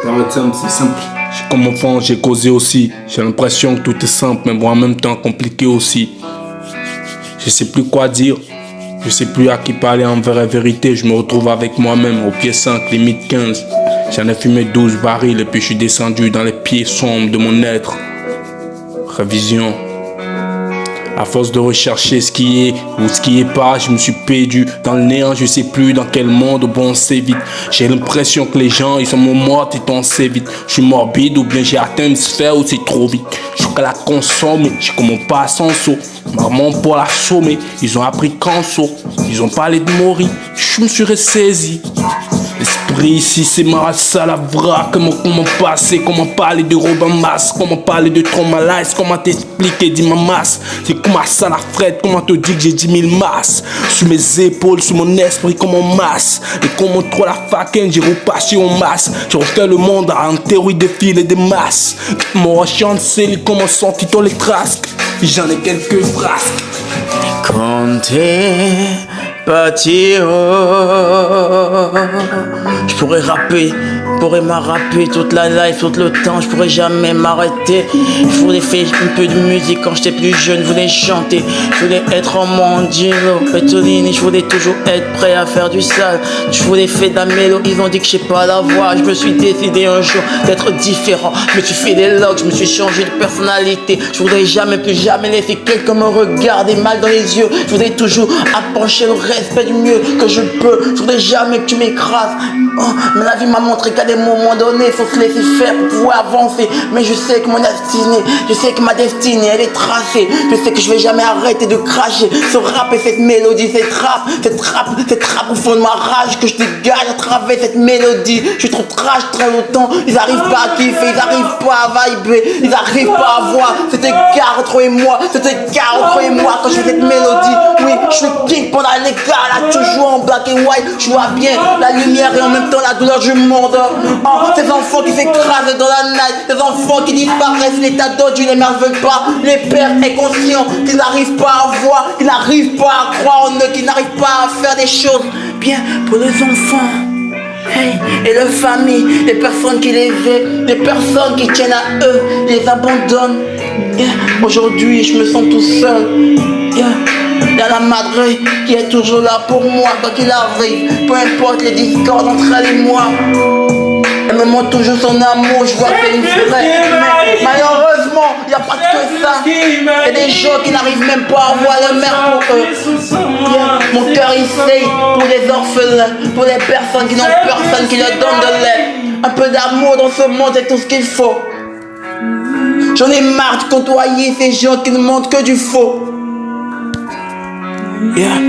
C'est simple. Comme enfant, j'ai causé aussi. J'ai l'impression que tout est simple, mais bon, en même temps compliqué aussi. Je sais plus quoi dire. Je sais plus à qui parler en vraie vérité. Je me retrouve avec moi-même au pied 5, limite 15. J'en ai fumé 12 barils et puis je suis descendu dans les pieds sombres de mon être. Révision. À force de rechercher ce qui est ou ce qui est pas, je me suis perdu dans le néant, je sais plus dans quel monde, bon c'est vite. J'ai l'impression que les gens, ils sont morts et on sait vite. Je suis morbide ou bien j'ai atteint une sphère où c'est trop vite. Je suis qu'à la consommer, je commence pas sans saut. Maman pour la sommer, ils ont appris qu'en saut. Ils ont parlé de mourir, je me suis ressaisi. L'esprit ici c'est ma salavra. Comment passer, comment parler de robe en masse, comment parler de traumalize, comment t'expliquer, dis ma masse. C'est comment ça la frette, comment te dire que j'ai 10 000 masses sur mes épaules, sur mon esprit comme en masse. Et comment trop la faquine, j'ai repassé en masse. J'ai refait le monde en théorie des fils et des masses. Mon rachant c'est comment sortir tous les traces. J'en ai quelques frasques. Comptez partir, je pourrais rapper, m'arraper toute la life, tout le temps, je pourrais jamais m'arrêter. Je voulais faire un peu de musique quand j'étais plus jeune, je voulais chanter, je voulais être en Mondino, Petolini, je voulais toujours être prêt à faire du sale. Je voulais faire de la mélodie, ils ont dit que j'ai pas la voix. Je me suis décidé un jour d'être différent, je me suis fait des logs, je me suis changé de personnalité. Je voudrais jamais, plus jamais laisser quelqu'un me regarder mal dans les yeux. Je voudrais toujours approcher le respect du mieux que je peux. Je voudrais jamais que tu m'écrases. Oh, mais la vie m'a montré qu'à des moments donnés, il faut se laisser faire pour pouvoir avancer. Mais je sais que mon destinée, je sais que ma destinée, elle est tracée. Je sais que je vais jamais arrêter de cracher ce rap et cette mélodie, cette rap au fond de ma rage que je dégage à travers cette mélodie. Je suis trop trash très longtemps, ils arrivent pas à kiffer, ils arrivent pas à vibrer, ils arrivent pas à voir cet écart entre eux et moi, cet écart entre eux et moi quand je fais cette mélodie. Oui, je suis king pendant l'écart, là toujours en black and white. Je vois bien la lumière et en même temps la douleur du monde. Oh, ces enfants qui s'écrasent dans la night, ces enfants qui disparaissent, l'état d'autre, je ne veulent pas. Les pères inconscients qui n'arrivent pas à voir, qui n'arrivent pas à croire en eux, qui n'arrivent pas à faire des choses bien pour les enfants. Hey, et leur famille, les personnes qui les aident, les personnes qui tiennent à eux, les abandonnent. Yeah. Aujourd'hui, je me sens tout seul. Yeah. Il y a la madre qui est toujours là pour moi quand il arrive. Peu importe les discordes entre elle et moi. Elle me montre toujours son amour, je vois que c'est une vraie. Mais malheureusement, il n'y a pas que ça. Il y a des gens qui n'arrivent même pas à voir leur mère pour eux. Yeah. Mon cœur essaye pour les orphelins, pour les personnes qui n'ont personne qui leur donne de l'aide. Un peu d'amour dans ce monde, c'est tout ce qu'il faut. J'en ai marre de côtoyer ces gens qui ne montrent que du faux. Yeah.